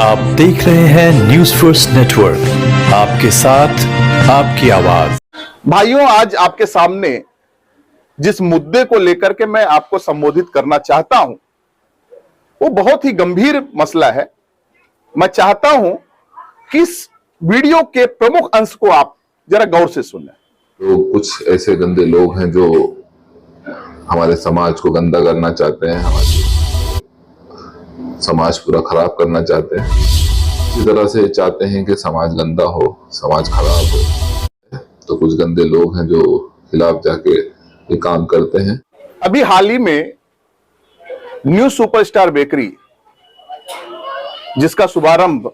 आप देख रहे हैं न्यूज फर्स्ट नेटवर्क, आपके साथ आपकी आवाज। भाइयों, आज आपके सामने जिस मुद्दे को लेकर के मैं आपको संबोधित करना चाहता हूं वो बहुत ही गंभीर मसला है। मैं चाहता हूं कि इस वीडियो के प्रमुख अंश को आप जरा गौर से सुनें। तो कुछ ऐसे गंदे लोग हैं जो हमारे समाज को गंदा करना चाहते हैं, हमारे समाज पूरा खराब करना चाहते हैं। इसी तरह से चाहते हैं कि समाज गंदा हो, समाज खराब हो। तो कुछ गंदे लोग हैं जो खिलाफ जाके ये काम करते हैं। अभी हाल ही में न्यू सुपरस्टार बेकरी, जिसका शुभारंभ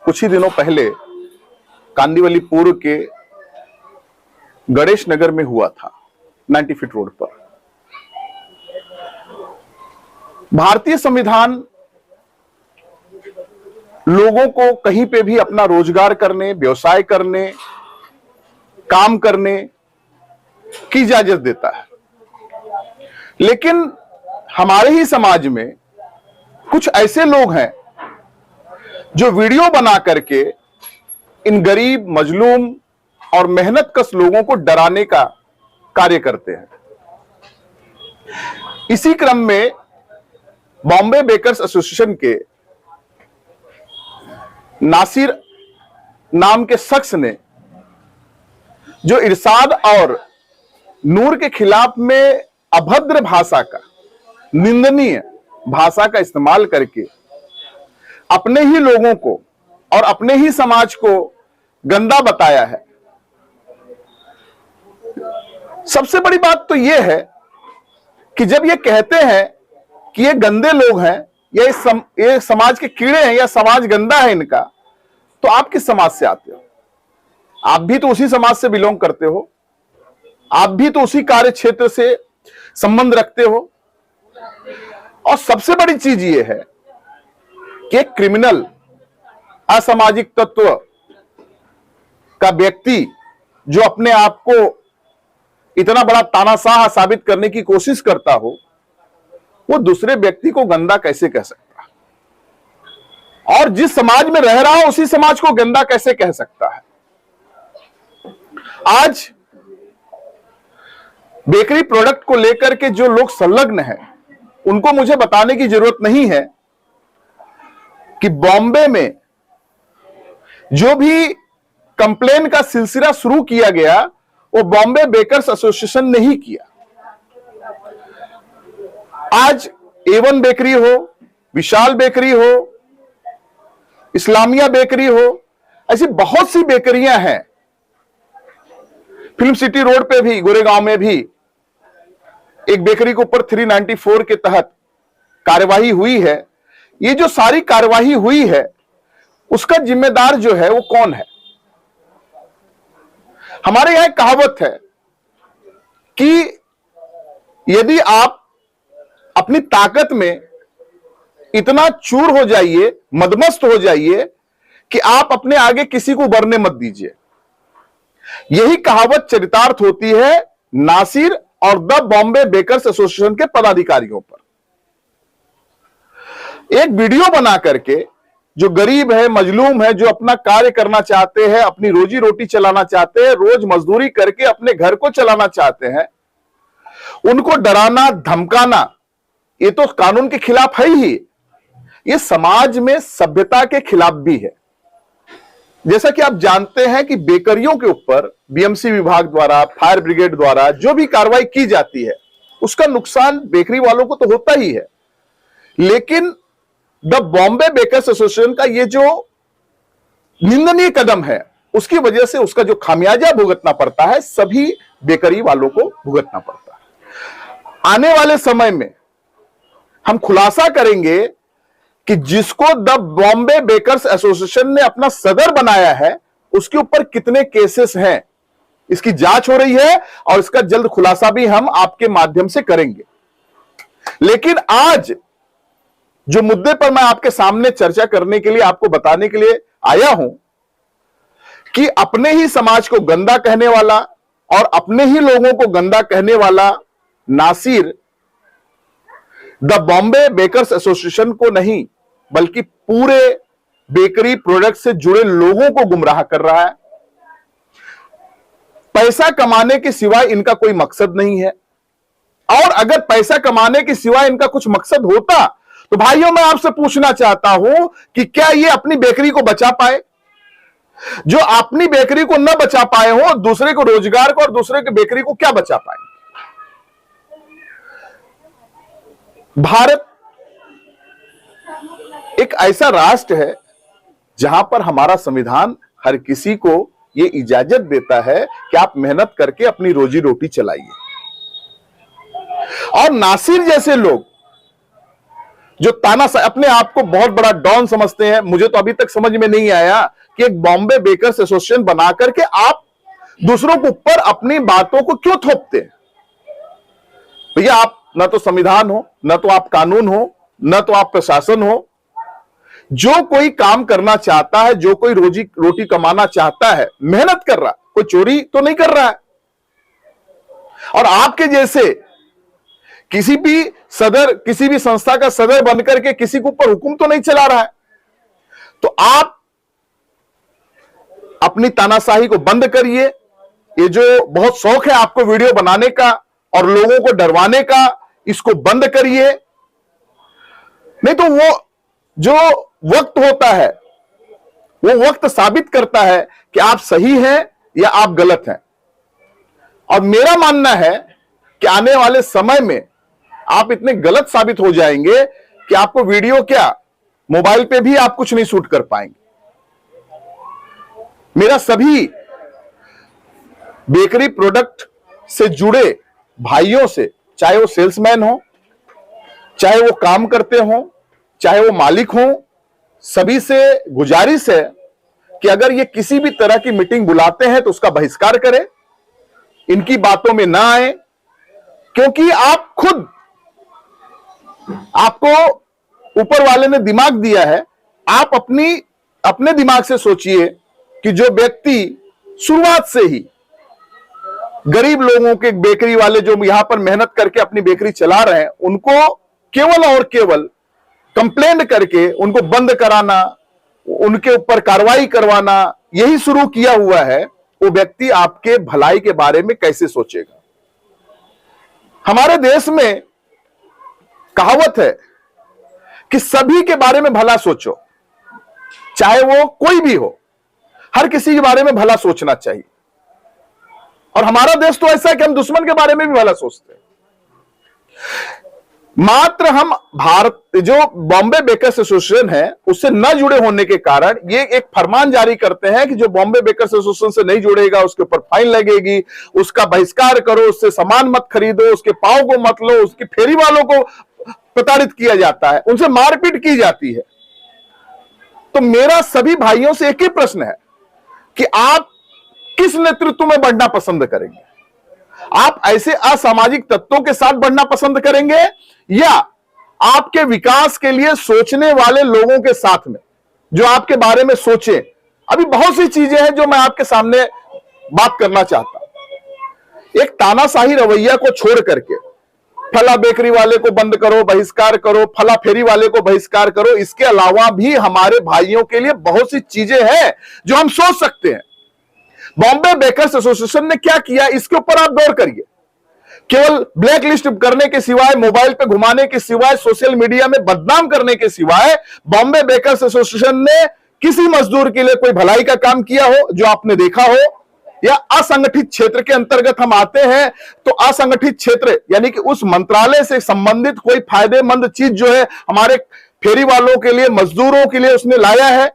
कुछ ही दिनों पहले कांदीवली पूर्व के गणेश नगर में हुआ था, 90 फीट रोड पर। भारतीय संविधान लोगों को कहीं पे भी अपना रोजगार करने, व्यवसाय करने, काम करने की इजाजत देता है, लेकिन हमारे ही समाज में कुछ ऐसे लोग हैं जो वीडियो बना करके इन गरीब, मजलूम और मेहनतकश लोगों को डराने का कार्य करते हैं। इसी क्रम में बॉम्बे बेकर्स एसोसिएशन के नासिर नाम के शख्स ने जो इरशाद और नूर के खिलाफ में अभद्र भाषा का, निंदनीय भाषा का इस्तेमाल करके अपने ही लोगों को और अपने ही समाज को गंदा बताया है। सबसे बड़ी बात तो यह है कि जब ये कहते हैं कि ये गंदे लोग हैं या ये समाज के कीड़े हैं या समाज गंदा है इनका, तो आप किस समाज से आते हो? आप भी तो उसी समाज से बिलोंग करते हो, आप भी तो उसी कार्य क्षेत्र से संबंध रखते हो। और सबसे बड़ी चीज ये है कि एक क्रिमिनल, असामाजिक तत्व का व्यक्ति जो अपने आप को इतना बड़ा तानाशाह साबित करने की कोशिश करता हो, वो दूसरे व्यक्ति को गंदा कैसे कह सकता है? और जिस समाज में रह रहा हो उसी समाज को गंदा कैसे कह सकता है? आज बेकरी प्रोडक्ट को लेकर के जो लोग संलग्न हैं, उनको मुझे बताने की जरूरत नहीं है कि बॉम्बे में जो भी कंप्लेन का सिलसिला शुरू किया गया वो बॉम्बे बेकर्स एसोसिएशन ने ही किया। आज A1 बेकरी हो, विशाल बेकरी हो, इस्लामिया बेकरी हो, ऐसी बहुत सी बेकरियां हैं। फिल्म सिटी रोड पे भी, गोरेगांव में भी एक बेकरी के ऊपर 394 के तहत कार्यवाही हुई है। ये जो सारी कार्यवाही हुई है उसका जिम्मेदार जो है वो कौन है? हमारे यहां एक कहावत है कि यदि आप अपनी ताकत में इतना चूर हो जाइए, मदमस्त हो जाइए कि आप अपने आगे किसी को उभरने मत दीजिए। यही कहावत चरितार्थ होती है नासिर और द बॉम्बे बेकर्स एसोसिएशन के पदाधिकारियों पर। एक वीडियो बना करके जो गरीब है, मजलूम है, जो अपना कार्य करना चाहते हैं, अपनी रोजी रोटी चलाना चाहते हैं, रोज मजदूरी करके अपने घर को चलाना चाहते हैं, उनको डराना, धमकाना, ये तो कानून के खिलाफ है ही, ये समाज में सभ्यता के खिलाफ भी है। जैसा कि आप जानते हैं कि बेकरियों के ऊपर बीएमसी विभाग द्वारा, फायर ब्रिगेड द्वारा जो भी कार्रवाई की जाती है उसका नुकसान बेकरी वालों को तो होता ही है, लेकिन द बॉम्बे बेकर्स एसोसिएशन का ये जो निंदनीय कदम है उसकी वजह से उसका जो खामियाजा भुगतना पड़ता है सभी बेकरी वालों को भुगतना पड़ता है। आने वाले समय में हम खुलासा करेंगे कि जिसको द बॉम्बे बेकर्स एसोसिएशन ने अपना सदर बनाया है उसके ऊपर कितने केसेस हैं, इसकी जांच हो रही है और इसका जल्द खुलासा भी हम आपके माध्यम से करेंगे। लेकिन आज जो मुद्दे पर मैं आपके सामने चर्चा करने के लिए, आपको बताने के लिए आया हूं कि अपने ही समाज को गंदा कहने वाला और अपने ही लोगों को गंदा कहने वाला Nasir the Bombay bakers association को नहीं बल्कि पूरे बेकरी प्रोडक्ट से जुड़े लोगों को गुमराह कर रहा है। पैसा कमाने के सिवाय इनका कोई मकसद नहीं है, और अगर पैसा कमाने के सिवाय इनका कुछ मकसद होता तो भाइयों मैं आपसे पूछना चाहता हूं कि क्या ये अपनी बेकरी को बचा पाए? जो अपनी बेकरी को न बचा पाए हो, दूसरे को रोजगार को और दूसरे की बेकरी को क्या बचा पाए? भारत एक ऐसा राष्ट्र है जहां पर हमारा संविधान हर किसी को यह इजाजत देता है कि आप मेहनत करके अपनी रोजी रोटी चलाइए। और नासिर जैसे लोग जो तानाशाह अपने आप को बहुत बड़ा डॉन समझते हैं, मुझे तो अभी तक समझ में नहीं आया कि एक बॉम्बे बेकर्स एसोसिएशन बना करके आप दूसरों के ऊपर अपनी बातों को क्यों थोपते हैं? भैया आप ना तो संविधान हो, ना तो आप कानून हो, ना तो आप प्रशासन हो। जो कोई काम करना चाहता है, जो कोई रोजी रोटी कमाना चाहता है, मेहनत कर रहा, कोई चोरी तो नहीं कर रहा है। और आपके जैसे किसी भी संस्था का सदर बनकर के किसी के ऊपर हुक्म तो नहीं चला रहा है। तो आप अपनी तानाशाही को बंद करिए। ये जो बहुत शौक है आपको वीडियो बनाने का और लोगों को डरवाने का, इसको बंद करिए। नहीं तो वो जो वक्त होता है वो वक्त साबित करता है कि आप सही हैं या आप गलत हैं। और मेरा मानना है कि आने वाले समय में आप इतने गलत साबित हो जाएंगे कि आपको वीडियो क्या, मोबाइल पे भी आप कुछ नहीं शूट कर पाएंगे। मेरा सभी बेकरी प्रोडक्ट से जुड़े भाइयों से, चाहे वो सेल्समैन हो, चाहे वो काम करते हो, चाहे वो मालिक हो, सभी से गुजारिश है कि अगर ये किसी भी तरह की मीटिंग बुलाते हैं तो उसका बहिष्कार करें, इनकी बातों में ना आए। क्योंकि आप खुद, आपको ऊपर वाले ने दिमाग दिया है, आप अपने दिमाग से सोचिए कि जो व्यक्ति शुरुआत से ही गरीब लोगों के बेकरी वाले जो यहां पर मेहनत करके अपनी बेकरी चला रहे हैं, उनको केवल और केवल कंप्लेंट करके उनको बंद कराना, उनके ऊपर कार्रवाई करवाना, यही शुरू किया हुआ है, वो व्यक्ति आपके भलाई के बारे में कैसे सोचेगा? हमारे देश में कहावत है कि सभी के बारे में भला सोचो, चाहे वो कोई भी हो, हर किसी के बारे में भला सोचना चाहिए। और हमारा देश तो ऐसा है कि हम दुश्मन के बारे में भी भला सोचते हैं। मात्र हम भारत जो बॉम्बे बेकर्स एसोसिएशन है उससे न जुड़े होने के कारण ये एक फरमान जारी करते हैं कि जो बॉम्बे बेकर्स एसोसिएशन से नहीं जुड़ेगा उसके ऊपर फाइन लगेगी, उसका बहिष्कार करो, उससे सामान मत खरीदो, उसके पाव को मत लो, उसके फेरी वालों को प्रताड़ित किया जाता है, उनसे मारपीट की जाती है। तो मेरा सभी भाइयों से एक ही प्रश्न है कि आप किस नेतृत्व में बढ़ना पसंद करेंगे? आप ऐसे असामाजिक तत्वों के साथ बढ़ना पसंद करेंगे या आपके विकास के लिए सोचने वाले लोगों के साथ में, जो आपके बारे में सोचे? अभी बहुत सी चीजें हैं जो मैं आपके सामने बात करना चाहता हूं। एक तानाशाही रवैया को छोड़ करके फला बेकरी वाले को बंद करो, बहिष्कार करो, फला फेरी वाले को बहिष्कार करो, इसके अलावा भी हमारे भाइयों के लिए बहुत सी चीजें हैं जो हम सोच सकते हैं। बॉम्बे बेकर्स एसोसिएशन ने क्या किया, इसके ऊपर आप गौर करिए। केवल ब्लैक लिस्ट करने के सिवाय, मोबाइल पे घुमाने के सिवाय, सोशल मीडिया में बदनाम करने के सिवाय बॉम्बे बेकर्स एसोसिएशन ने किसी मजदूर के लिए कोई भलाई का काम किया हो जो आपने देखा हो? या असंगठित क्षेत्र के अंतर्गत हम आते हैं तो असंगठित क्षेत्र यानी कि उस मंत्रालय से संबंधित कोई फायदेमंद चीज जो है हमारे फेरी वालों के लिए, मजदूरों के लिए उसने लाया है?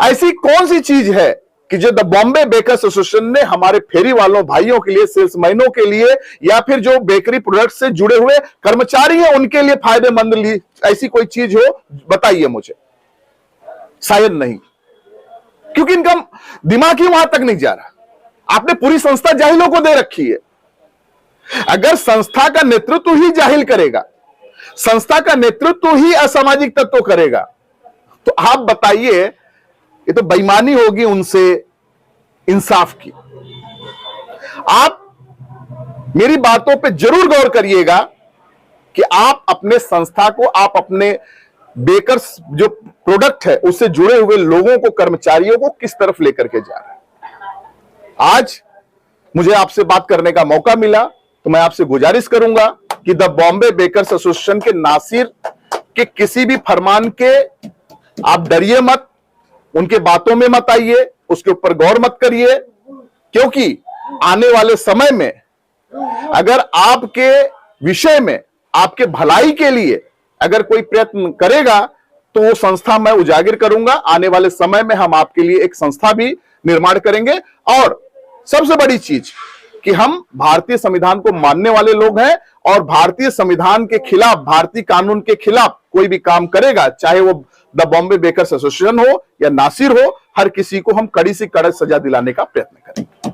ऐसी कौन सी चीज है कि जो द बॉम्बे बेकर्स एसोसिएशन ने हमारे फेरी वालों भाइयों के लिए, सेल्समैनों के लिए, या फिर जो बेकरी प्रोडक्ट से जुड़े हुए कर्मचारी हैं उनके लिए फायदेमंद ली? ऐसी कोई चीज हो बताइए मुझे। शायद नहीं, क्योंकि इनका दिमाग ही वहां तक नहीं जा रहा। आपने पूरी संस्था जाहिलों को दे रखी है। अगर संस्था का नेतृत्व ही जाहिल करेगा, संस्था का नेतृत्व ही असामाजिक तत्व करेगा, तो आप बताइए, ये तो बेईमानी होगी उनसे इंसाफ की। आप मेरी बातों पे जरूर गौर करिएगा कि आप अपने संस्था को, आप अपने बेकर्स जो प्रोडक्ट है उससे जुड़े हुए लोगों को, कर्मचारियों को किस तरफ लेकर के जा रहा है। आज मुझे आपसे बात करने का मौका मिला तो मैं आपसे गुजारिश करूंगा कि द बॉम्बे बेकर्स एसोसिएशन के नासिर के किसी भी फरमान के आप डरिए मत, उनके बातों में मत आइए, उसके ऊपर गौर मत करिए, क्योंकि आने वाले समय में अगर आपके विषय में, आपके भलाई के लिए अगर कोई प्रयत्न करेगा तो वो संस्था मैं उजागर करूंगा। आने वाले समय में हम आपके लिए एक संस्था भी निर्माण करेंगे। और सबसे बड़ी चीज कि हम भारतीय संविधान को मानने वाले लोग हैं और भारतीय संविधान के खिलाफ, भारतीय कानून के खिलाफ कोई भी काम करेगा, चाहे वो द बॉम्बे बेकर्स एसोसिएशन हो या नासिर हो, हर किसी को हम कड़ी से कड़ी सजा दिलाने का प्रयत्न करेंगे।